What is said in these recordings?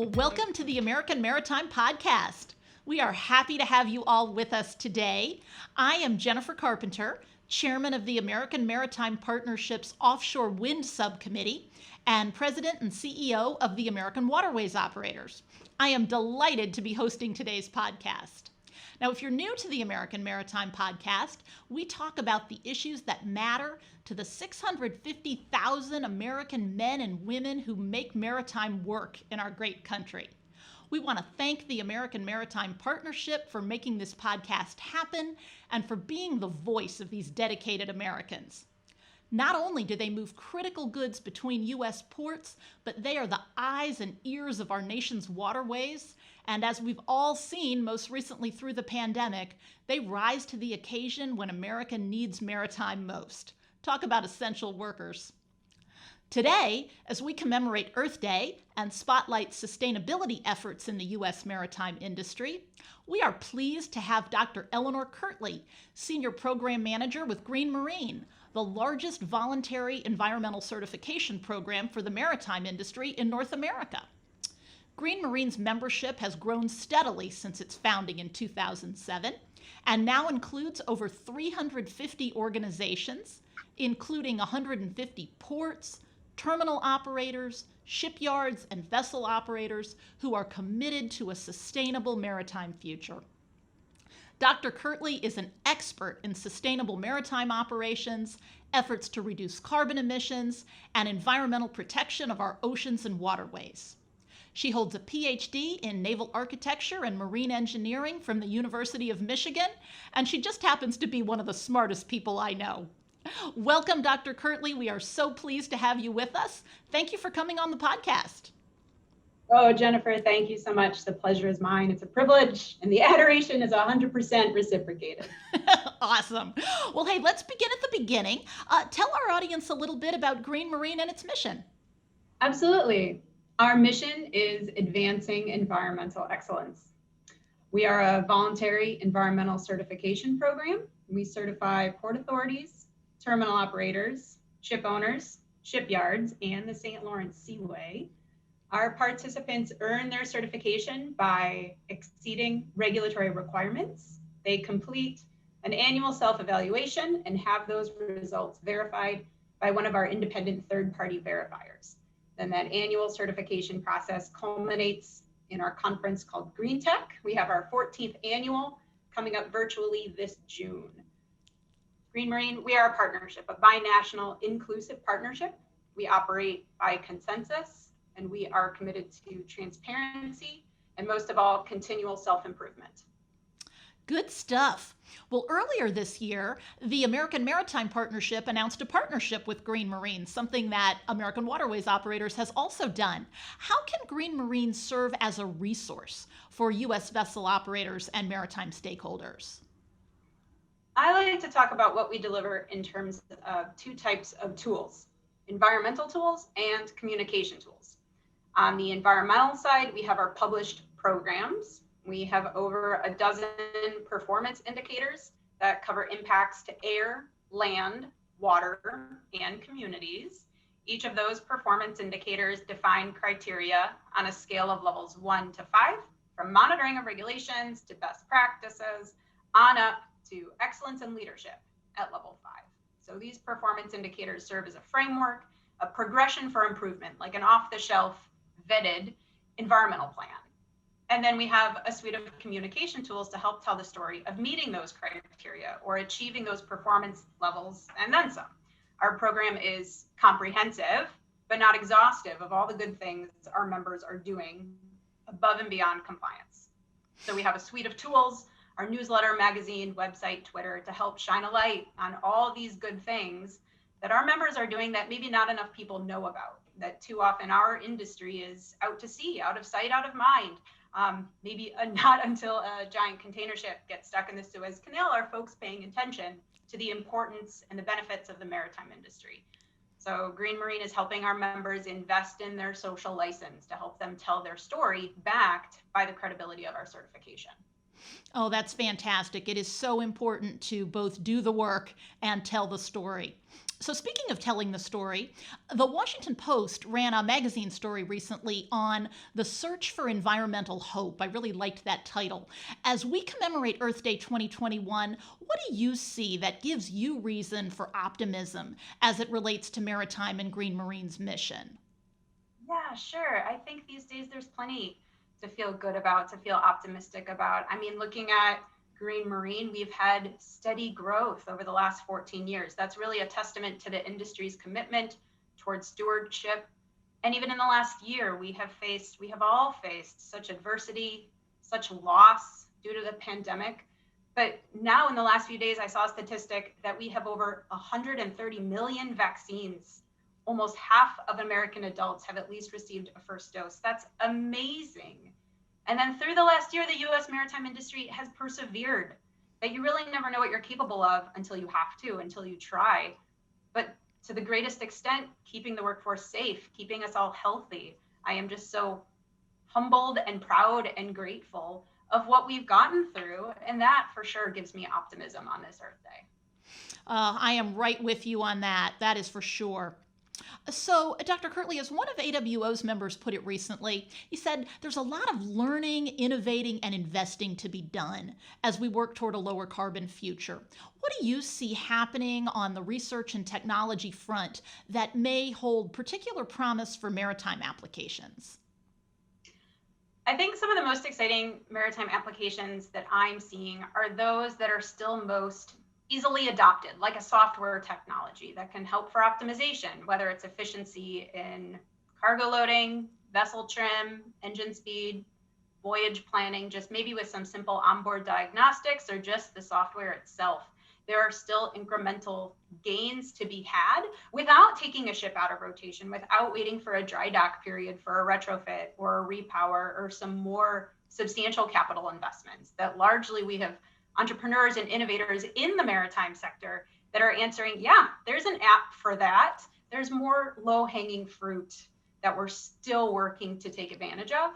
Well, welcome to the American Maritime Podcast. We are happy to have you all with us today. I am Jennifer Carpenter, Chairman of the American Maritime Partnership's Offshore Wind Subcommittee and President and CEO of the American Waterways Operators. I am delighted to be hosting today's podcast. Now, if you're new to the American Maritime Podcast, we talk about the issues that matter to the 650,000 American men and women who make maritime work in our great country. We want to thank the American Maritime Partnership for making this podcast happen and for being the voice of these dedicated Americans. Not only do they move critical goods between U.S. ports, but they are the eyes and ears of our nation's waterways. And as we've all seen most recently through the pandemic, they rise to the occasion when America needs maritime most. Talk about essential workers. Today, as we commemorate Earth Day and spotlight sustainability efforts in the U.S. maritime industry, we are pleased to have Dr. Eleanor Kirtley, Senior Program Manager with Green Marine, the largest voluntary environmental certification program for the maritime industry in North America. Green Marine's membership has grown steadily since its founding in 2007 and now includes over 350 organizations, including 150 ports, terminal operators, shipyards, and vessel operators who are committed to a sustainable maritime future. Dr. Kirtley is an expert in sustainable maritime operations, efforts to reduce carbon emissions, and environmental protection of our oceans and waterways. She holds a PhD in naval architecture and marine engineering from the University of Michigan, and she just happens to be one of the smartest people I know. Welcome, Dr. Kirtley. We are so pleased to have you with us. Thank you for coming on the podcast. Oh, Jennifer, thank you so much. The pleasure is mine. It's a privilege, and the adoration is 100% reciprocated. Awesome. Well, hey, let's begin at the beginning. Tell our audience a little bit about Green Marine and its mission. Absolutely. Our mission is advancing environmental excellence. We are a voluntary environmental certification program. We certify port authorities, terminal operators, ship owners, shipyards, and the St. Lawrence Seaway. Our participants earn their certification by exceeding regulatory requirements. They complete an annual self-evaluation and have those results verified by one of our independent third-party verifiers. Then that annual certification process culminates in our conference called Green Tech. We have our 14th annual coming up virtually this June. Green Marine, we are a partnership, a binational inclusive partnership. We operate by consensus, and we are committed to transparency and, most of all, continual self-improvement. Good stuff. Well, earlier this year, the American Maritime Partnership announced a partnership with Green Marine, something that American Waterways Operators has also done. How can Green Marine serve as a resource for U.S. vessel operators and maritime stakeholders? I like to talk about what we deliver in terms of two types of tools: environmental tools and communication tools. On the environmental side, we have our published programs. We have over a dozen performance indicators that cover impacts to air, land, water, and communities. Each of those performance indicators define criteria on a scale of levels 1 to 5, from monitoring of regulations to best practices, on up to excellence and leadership at level 5. So these performance indicators serve as a framework, a progression for improvement, like an off-the-shelf vetted environmental plan. And then we have a suite of communication tools to help tell the story of meeting those criteria or achieving those performance levels and then some. Our program is comprehensive, but not exhaustive of all the good things our members are doing above and beyond compliance. So we have a suite of tools, our newsletter, magazine, website, Twitter, to help shine a light on all these good things that our members are doing that maybe not enough people know about, that too often our industry is out to sea, out of sight, out of mind. Maybe not until a giant container ship gets stuck in the Suez Canal are folks paying attention to the importance and the benefits of the maritime industry. So Green Marine is helping our members invest in their social license to help them tell their story, backed by the credibility of our certification. Oh, that's fantastic. It is so important to both do the work and tell the story. So, speaking of telling the story, the Washington Post ran a magazine story recently on the search for environmental hope. I really liked that title. As we commemorate Earth Day 2021, what do you see that gives you reason for optimism as it relates to Maritime and Green Marine's mission? Yeah, sure. I think these days there's plenty to feel good about, to feel optimistic about. I mean, looking at Green Marine, we've had steady growth over the last 14 years. That's really a testament to the industry's commitment towards stewardship. And even in the last year, we have all faced such adversity, such loss due to the pandemic. But now in the last few days, I saw a statistic that we have over 130 million vaccines. Almost half of American adults have at least received a first dose. That's amazing. And then through the last year, the US maritime industry has persevered. That you really never know what you're capable of until you have to, until you try. But to the greatest extent, keeping the workforce safe, keeping us all healthy. I am just so humbled and proud and grateful of what we've gotten through. And that for sure gives me optimism on this Earth Day. I am right with you on that. That is for sure. So, Dr. Kirtley, as one of AWO's members put it recently, he said there's a lot of learning, innovating, and investing to be done as we work toward a lower carbon future. What do you see happening on the research and technology front that may hold particular promise for maritime applications? I think some of the most exciting maritime applications that I'm seeing are those that are still most easily adopted, like a software technology that can help for optimization, whether it's efficiency in cargo loading, vessel trim, engine speed, voyage planning, just maybe with some simple onboard diagnostics or just the software itself. There are still incremental gains to be had without taking a ship out of rotation, without waiting for a dry dock period for a retrofit or a repower or some more substantial capital investments that largely we have entrepreneurs and innovators in the maritime sector that are answering, yeah, there's an app for that. There's more low-hanging fruit that we're still working to take advantage of.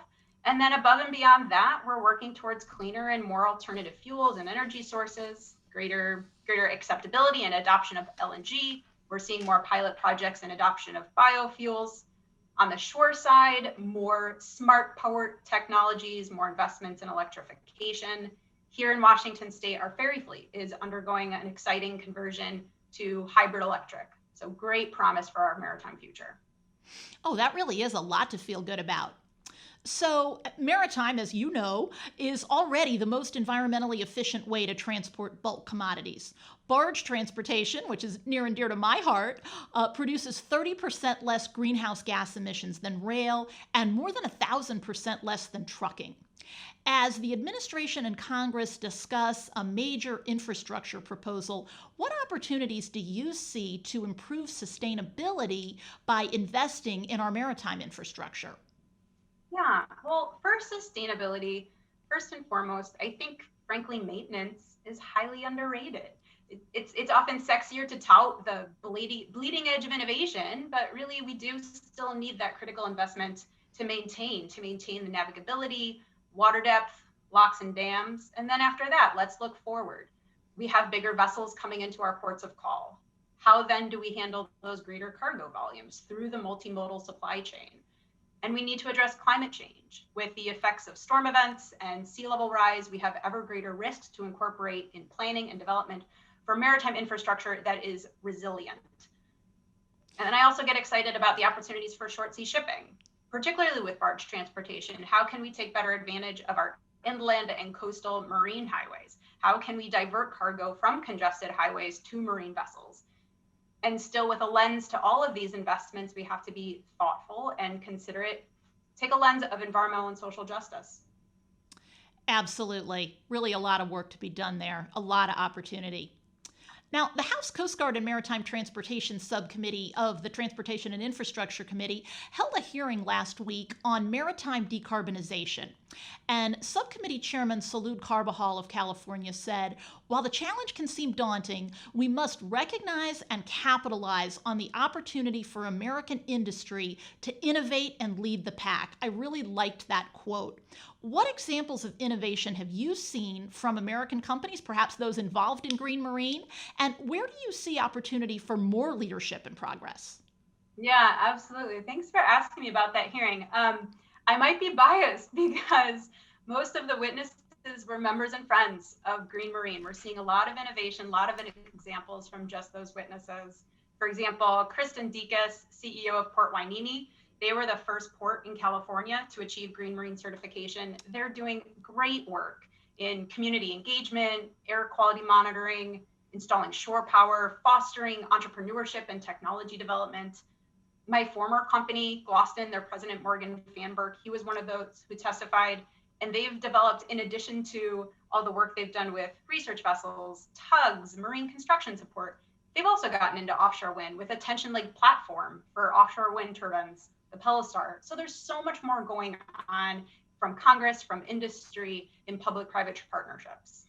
And then above and beyond that, we're working towards cleaner and more alternative fuels and energy sources, greater acceptability and adoption of LNG. We're seeing more pilot projects and adoption of biofuels. On the shore side, more smart power technologies, more investments in electrification. Here in Washington State, our ferry fleet is undergoing an exciting conversion to hybrid electric. So great promise for our maritime future. Oh, that really is a lot to feel good about. So, maritime, as you know, is already the most environmentally efficient way to transport bulk commodities. Barge transportation, which is near and dear to my heart, produces 30% less greenhouse gas emissions than rail and more than 1,000% less than trucking. As the administration and Congress discuss a major infrastructure proposal, what opportunities do you see to improve sustainability by investing in our maritime infrastructure? Yeah, well, for sustainability, first and foremost, I think, frankly, maintenance is highly underrated. It's often sexier to tout the bleeding edge of innovation, but really we do still need that critical investment to maintain the navigability, water depth, locks and dams. And then after that, let's look forward. We have bigger vessels coming into our ports of call. How then do we handle those greater cargo volumes through the multimodal supply chain? And we need to address climate change. With the effects of storm events and sea level rise, we have ever greater risks to incorporate in planning and development for maritime infrastructure that is resilient. And then I also get excited about the opportunities for short sea shipping, particularly with barge transportation. How can we take better advantage of our inland and coastal marine highways? How can we divert cargo from congested highways to marine vessels? And still with a lens to all of these investments, we have to be thoughtful and considerate, take a lens of environmental and social justice. Absolutely. Really a lot of work to be done there, a lot of opportunity. Now, the House Coast Guard and Maritime Transportation Subcommittee of the Transportation and Infrastructure Committee held a hearing last week on maritime decarbonization. And Subcommittee Chairman Salud Carbajal of California said, While the challenge can seem daunting, we must recognize and capitalize on the opportunity for American industry to innovate and lead the pack. I really liked that quote. What examples of innovation have you seen from American companies, perhaps those involved in green marine? And where do you see opportunity for more leadership and progress? Yeah, absolutely. Thanks for asking me about that hearing. I might be biased because most of the witnesses were members and friends of Green Marine. We're seeing a lot of innovation, a lot of examples from just those witnesses. For example, Kristen Dekas, CEO of Port Hueneme, they were the first port in California to achieve Green Marine certification. They're doing great work in community engagement, air quality monitoring, installing shore power, fostering entrepreneurship and technology development. My former company, Gloston, their president, Morgan Fanberg, he was one of those who testified. And they've developed, in addition to all the work they've done with research vessels, tugs, marine construction support, they've also gotten into offshore wind with a tension leg platform for offshore wind turbines, the Pellistar. So there's so much more going on from Congress, from industry, in public-private partnerships.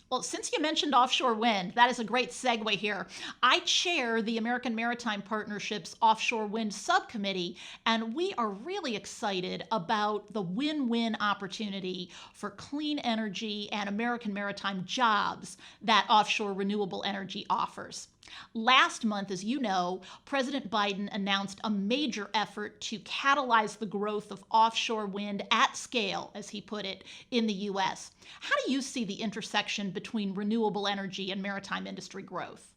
Well, since you mentioned offshore wind, that is a great segue here. I chair the American Maritime Partnership's Offshore Wind Subcommittee, and we are really excited about the win-win opportunity for clean energy and American maritime jobs that offshore renewable energy offers. Last month, as you know, President Biden announced a major effort to catalyze the growth of offshore wind at scale, as he put it, in the U.S. How do you see the intersection between renewable energy and maritime industry growth?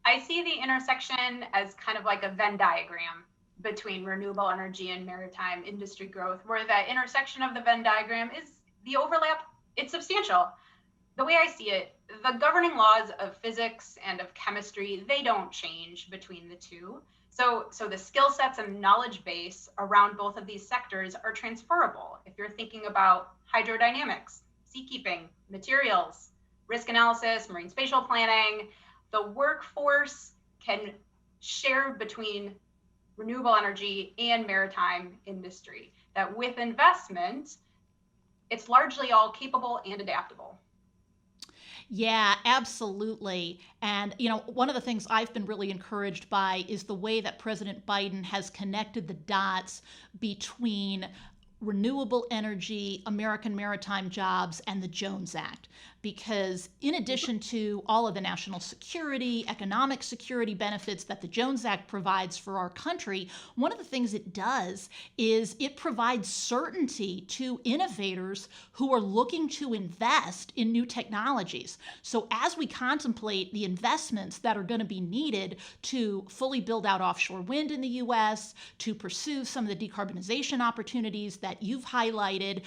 I see the intersection as kind of like a Venn diagram between renewable energy and maritime industry growth, where that intersection of the Venn diagram is the overlap, it's substantial. The way I see it, the governing laws of physics and of chemistry, they don't change between the two. So the skill sets and knowledge base around both of these sectors are transferable. If you're thinking about hydrodynamics, seakeeping, materials, risk analysis, marine spatial planning, the workforce can share between renewable energy and maritime industry. That with investment, it's largely all capable and adaptable. Yeah, absolutely. And, one of the things I've been really encouraged by is the way that President Biden has connected the dots between renewable energy, American maritime jobs, and the Jones Act. Because in addition to all of the national security, economic security benefits that the Jones Act provides for our country, one of the things it does is it provides certainty to innovators who are looking to invest in new technologies. So as we contemplate the investments that are going to be needed to fully build out offshore wind in the U.S., to pursue some of the decarbonization opportunities that you've highlighted,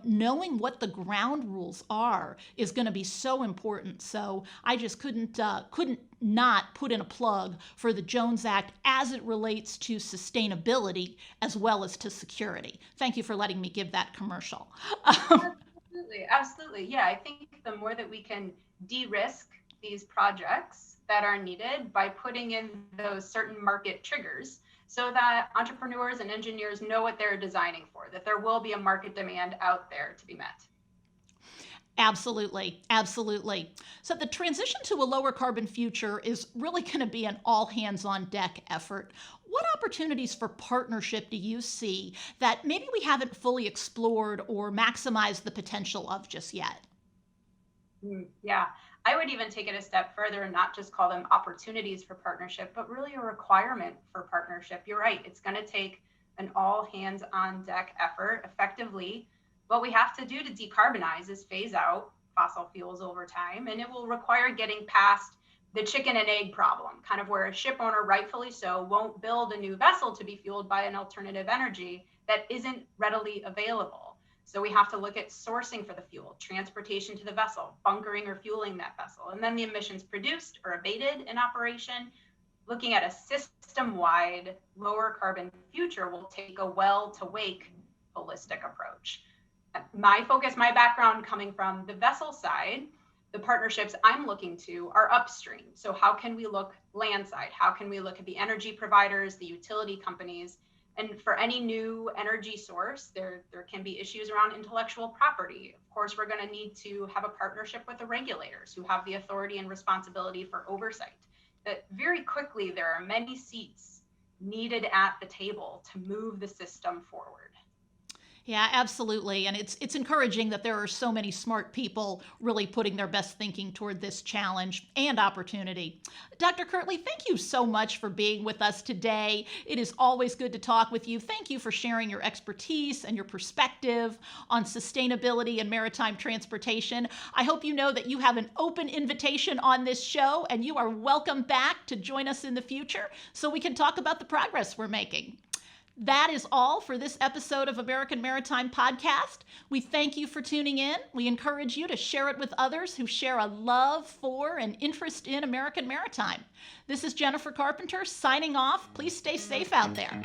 knowing what the ground rules are is going to be so important. So I just couldn't not put in a plug for the Jones Act as it relates to sustainability as well as to security. Thank you for letting me give that commercial. Absolutely. Yeah, I think the more that we can de-risk these projects that are needed by putting in those certain market triggers, so that entrepreneurs and engineers know what they're designing for, that there will be a market demand out there to be met. Absolutely. Absolutely. So the transition to a lower carbon future is really going to be an all hands on deck effort. What opportunities for partnership do you see that maybe we haven't fully explored or maximized the potential of just yet? Yeah, I would even take it a step further and not just call them opportunities for partnership, but really a requirement for partnership. You're right. It's going to take an all hands on deck effort. Effectively, what we have to do to decarbonize is phase out fossil fuels over time, and it will require getting past the chicken and egg problem, kind of where a ship owner, rightfully so, won't build a new vessel to be fueled by an alternative energy that isn't readily available. So we have to look at sourcing for the fuel, transportation to the vessel, bunkering or fueling that vessel, and then the emissions produced or abated in operation. Looking at a system-wide lower carbon future will take a well-to-wake holistic approach. My focus, my background coming from the vessel side, the partnerships I'm looking to are upstream. So how can we look landside? How can we look at the energy providers, the utility companies, And for any new energy source, there can be issues around intellectual property. Of course, we're going to need to have a partnership with the regulators who have the authority and responsibility for oversight. That very quickly, there are many seats needed at the table to move the system forward. Yeah, absolutely. And it's encouraging that there are so many smart people really putting their best thinking toward this challenge and opportunity. Dr. Kirtley, thank you so much for being with us today. It is always good to talk with you. Thank you for sharing your expertise and your perspective on sustainability and maritime transportation. I hope you know that you have an open invitation on this show, and you are welcome back to join us in the future so we can talk about the progress we're making. That is all for this episode of American Maritime Podcast. We thank you for tuning in. We encourage you to share it with others who share a love for and interest in American maritime. This is Jennifer Carpenter signing off. Please stay safe out there.